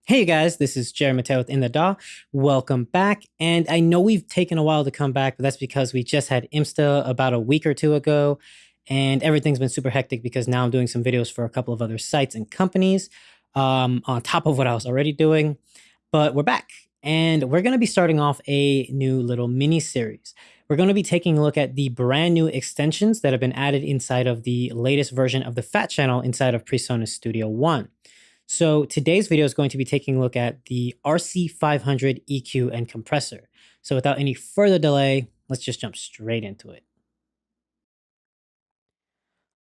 Hey guys, this is Jeremy Mateo with In The DAW. Welcome back. And I know we've taken a while to come back, but that's because we just had Imsta about a week or two ago, and everything's been super hectic because now I'm doing some videos for a couple of other sites and companies on top of what I was already doing. But we're back, and we're going to be starting off a new little mini series. We're going to be taking a look at the brand new extensions that have been added inside of the latest version of the Fat Channel inside of Presonus Studio One. So today's video is going to be taking a look at the RC500 EQ and compressor. So without any further delay, let's just jump straight into it.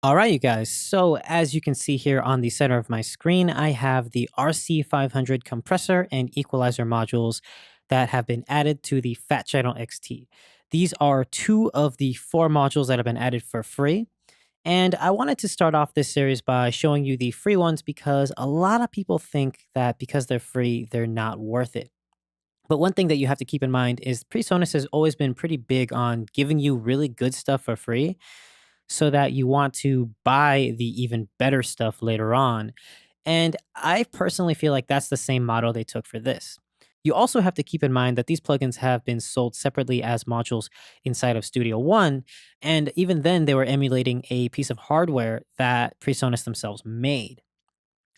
All right, you guys. So as you can see here on the center of my screen, I have the RC500 compressor and equalizer modules that have been added to the Fat Channel XT. These are two of the four modules that have been added for free. And I wanted to start off this series by showing you the free ones because a lot of people think that because they're free, they're not worth it. But one thing that you have to keep in mind is Presonus has always been pretty big on giving you really good stuff for free so that you want to buy the even better stuff later on. And I personally feel like that's the same model they took for this. You also have to keep in mind that these plugins have been sold separately as modules inside of Studio One, and even then they were emulating a piece of hardware that Presonus themselves made.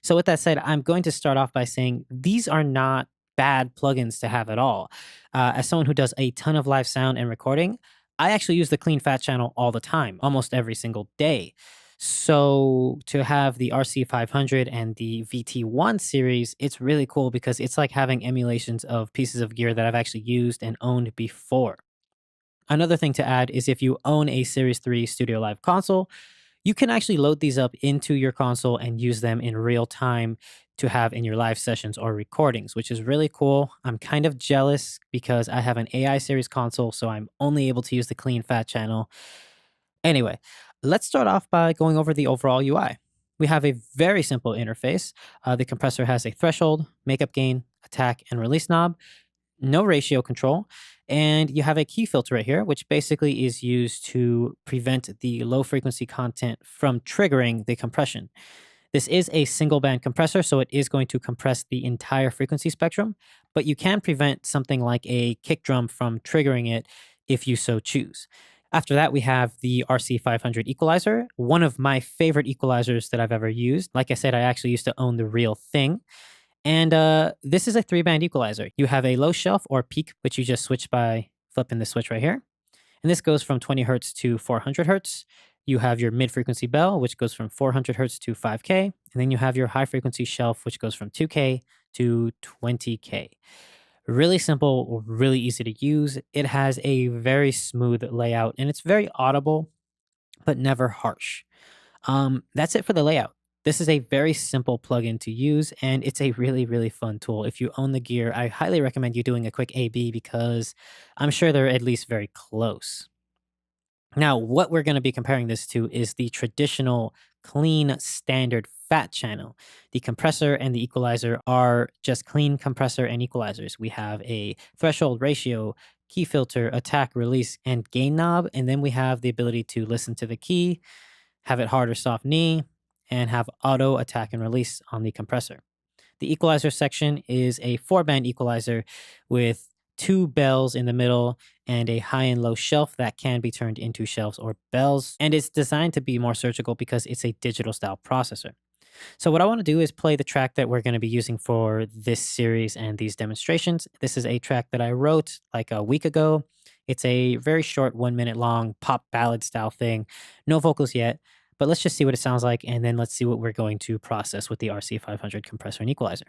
So with that said, I'm going to start off by saying these are not bad plugins to have at all. As someone who does a ton of live sound and recording, I actually use the Clean Fat Channel all the time, almost every single day. So to have the RC500 and the VT1 series, it's really cool because it's like having emulations of pieces of gear that I've actually used and owned before. Another thing to add is if you own a Series 3 Studio Live console, you can actually load these up into your console and use them in real time to have in your live sessions or recordings, which is really cool. I'm kind of jealous because I have an AI series console, so I'm only able to use the Clean Fat Channel. Anyway, let's start off by going over the overall UI. We have a very simple interface. The compressor has a threshold, makeup gain, attack, and release knob, no ratio control, and you have a key filter right here, which basically is used to prevent the low frequency content from triggering the compression. This is a single band compressor, so it is going to compress the entire frequency spectrum, but you can prevent something like a kick drum from triggering it if you so choose. After that, we have the RC500 equalizer, one of my favorite equalizers that I've ever used. Like I said, I actually used to own the real thing. And this is a 3-band equalizer. You have a low shelf or peak, which you just switch by flipping the switch right here. And this goes from 20 hertz to 400 hertz. You have your mid-frequency bell, which goes from 400 hertz to 5K. And then you have your high-frequency shelf, which goes from 2K to 20K. Really simple, really easy to use. It has a very smooth layout and it's very audible, but never harsh. That's it for the layout. This is a very simple plugin to use and it's a really, really fun tool. If you own the gear, I highly recommend you doing a quick A/B because I'm sure they're at least very close. Now, what we're going to be comparing this to is the traditional clean standard Fat Channel. The compressor and the equalizer are just clean compressor and equalizers. We have a threshold, ratio, key filter, attack, release, and gain knob. And then we have the ability to listen to the key, have it hard or soft knee, and have auto attack and release on the compressor. The equalizer section is a 4-band equalizer with 2 bells in the middle and a high and low shelf that can be turned into shelves or bells. And it's designed to be more surgical because it's a digital style processor. So what I want to do is play the track that we're going to be using for this series and these demonstrations. This is a track that I wrote like a week ago. It's a very short 1-minute long pop ballad style thing. No vocals yet, but let's just see what it sounds like. And then let's see what we're going to process with the RC500 compressor and equalizer.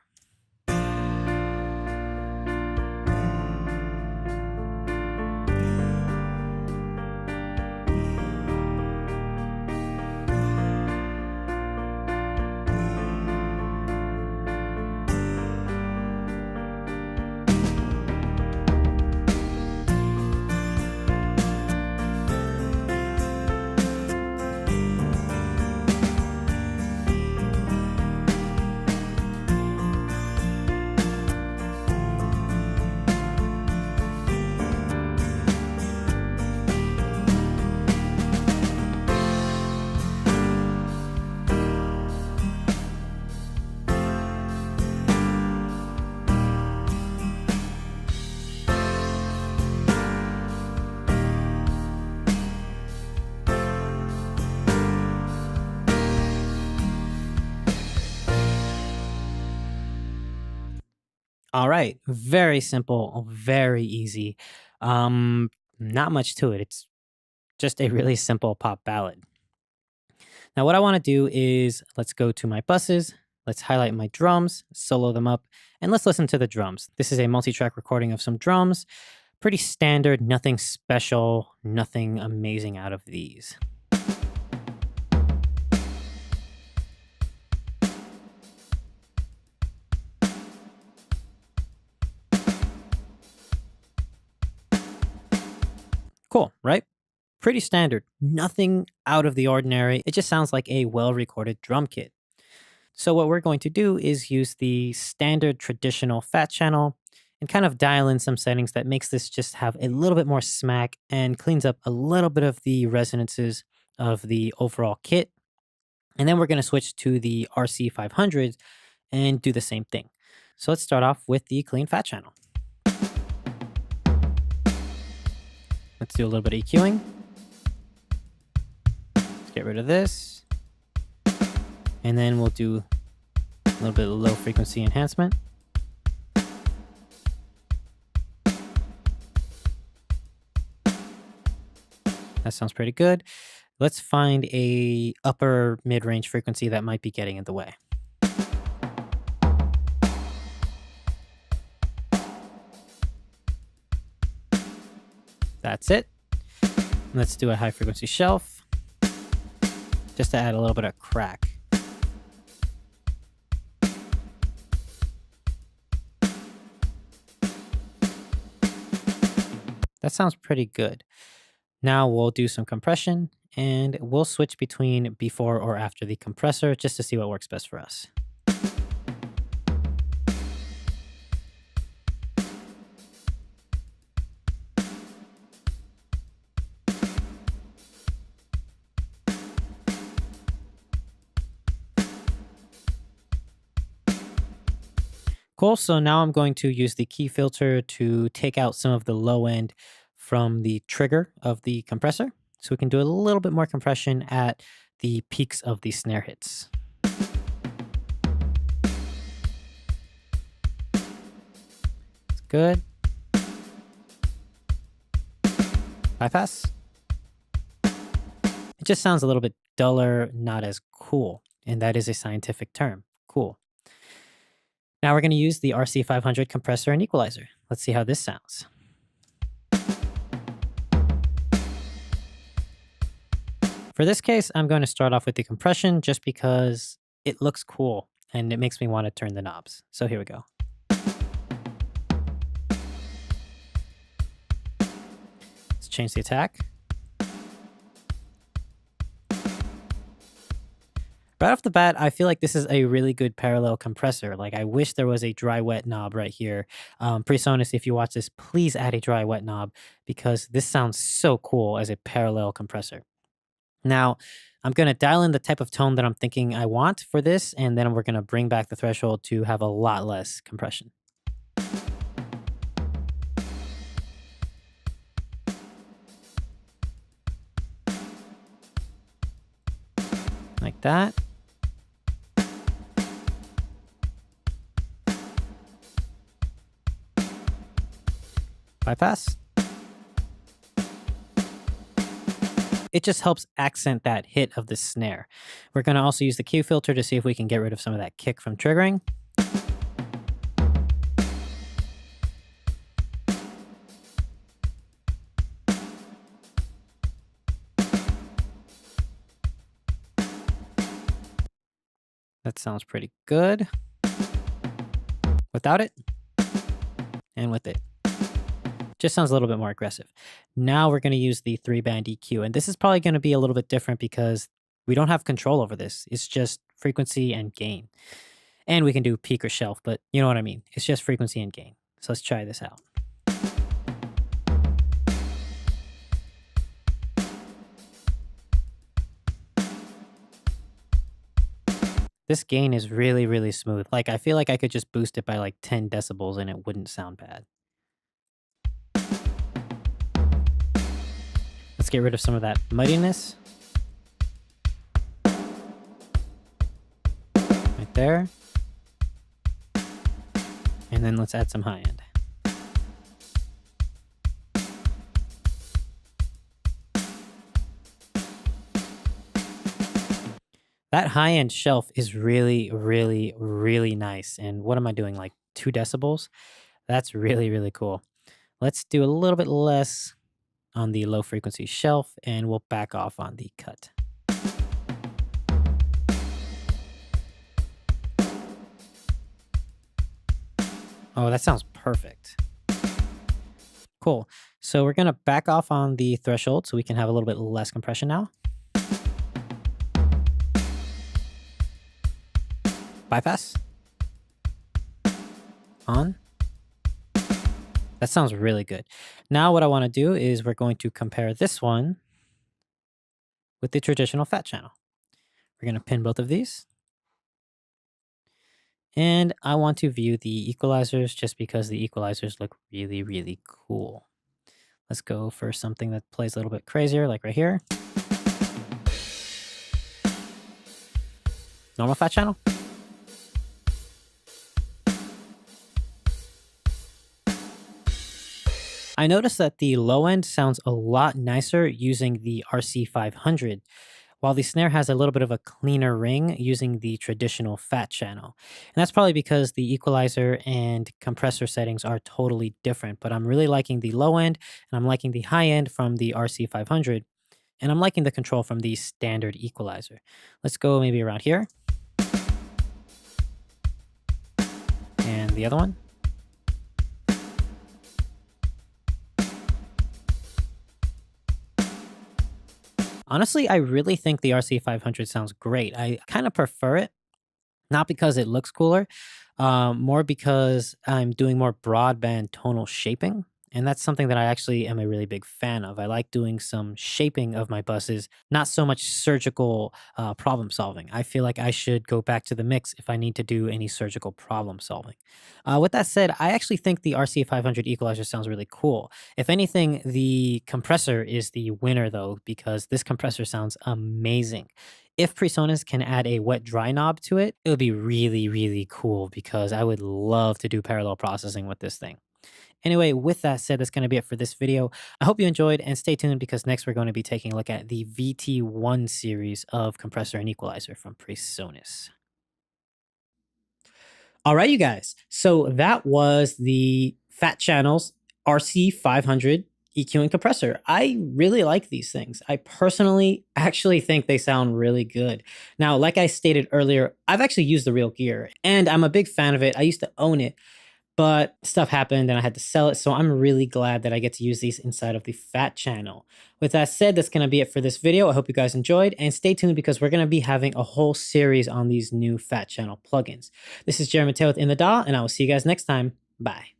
All right, very simple, very easy. Not much to it. It's just a really simple pop ballad. Now, what I want to do is let's go to my buses, let's highlight my drums, solo them up, and let's listen to the drums. This is a multi-track recording of some drums. Pretty standard, nothing special, nothing amazing out of these. Cool, right? Pretty standard, nothing out of the ordinary. It just sounds like a well-recorded drum kit. So what we're going to do is use the standard traditional Fat Channel and kind of dial in some settings that makes this just have a little bit more smack and cleans up a little bit of the resonances of the overall kit. And then we're going to switch to the RC 500 and do the same thing. So let's start off with the clean Fat Channel. Let's do a little bit of EQing. Let's get rid of this. And then we'll do a little bit of low frequency enhancement. That sounds pretty good. Let's find a upper mid-range frequency that might be getting in the way. That's it. Let's do a high frequency shelf just to add a little bit of crack. That sounds pretty good. Now we'll do some compression and we'll switch between before or after the compressor just to see what works best for us. Cool, so now I'm going to use the key filter to take out some of the low end from the trigger of the compressor. So we can do a little bit more compression at the peaks of the snare hits. It's good. Bypass. It just sounds a little bit duller, not as cool. And that is a scientific term. Cool. Now we're going to use the RC 500 compressor and equalizer. Let's see how this sounds. For this case, I'm going to start off with the compression just because it looks cool and it makes me want to turn the knobs. So here we go. Let's change the attack. Right off the bat, I feel like this is a really good parallel compressor. Like, I wish there was a dry-wet knob right here. Presonus, if you watch this, please add a dry-wet knob because this sounds so cool as a parallel compressor. Now, I'm going to dial in the type of tone that I'm thinking I want for this, and then we're going to bring back the threshold to have a lot less compression. Like that. Bypass. It just helps accent that hit of the snare. We're going to also use the Q filter to see if we can get rid of some of that kick from triggering. That sounds pretty good. Without it and with it. Just sounds a little bit more aggressive. Now we're going to use the 3-band EQ, and this is probably going to be a little bit different because we don't have control over this. It's just frequency and gain. And we can do peak or shelf, but you know what I mean. It's just frequency and gain. So let's try this out. This gain is really, really smooth. Like, I feel like I could just boost it by like 10 decibels and it wouldn't sound bad. Let's get rid of some of that muddiness. Right there. And then let's add some high end. That high end shelf is really, really, really nice. And what am I doing? Like 2 decibels? That's really, really cool. Let's do a little bit less on the low frequency shelf and we'll back off on the cut. Oh, that sounds perfect. Cool. So we're going to back off on the threshold so we can have a little bit less compression now. Bypass. On. That sounds really good. Now what I want to do is we're going to compare this one with the traditional fat channel. We're going to pin both of these. And I want to view the equalizers just because the equalizers look really, really cool. Let's go for something that plays a little bit crazier, like right here. Normal fat channel. I noticed that the low end sounds a lot nicer using the RC500, while the snare has a little bit of a cleaner ring using the traditional fat channel. And that's probably because the equalizer and compressor settings are totally different, but I'm really liking the low end and I'm liking the high end from the RC500, and I'm liking the control from the standard equalizer. Let's go maybe around here. And the other one. Honestly, I really think the RC500 sounds great. I kind of prefer it, not because it looks cooler, more because I'm doing more broadband tonal shaping. And that's something that I actually am a really big fan of. I like doing some shaping of my buses, not so much surgical problem solving. I feel like I should go back to the mix if I need to do any surgical problem solving. With that said, I actually think the RC500 equalizer sounds really cool. If anything, the compressor is the winner though, because this compressor sounds amazing. If Presonus can add a wet dry knob to it, it would be really, really cool because I would love to do parallel processing with this thing. Anyway, with that said, that's going to be it for this video. I hope you enjoyed and stay tuned because next we're going to be taking a look at the VT1 series of compressor and equalizer from Presonus. All right, you guys. So that was the Fat Channels RC500 EQ and compressor. I really like these things. I personally actually think they sound really good. Now, like I stated earlier, I've actually used the real gear and I'm a big fan of it. I used to own it, but stuff happened and I had to sell it. So I'm really glad that I get to use these inside of the Fat Channel. With that said, that's going to be it for this video. I hope you guys enjoyed and stay tuned because we're going to be having a whole series on these new Fat Channel plugins. This is Jeremy Mateo with In The DAW and I will see you guys next time. Bye.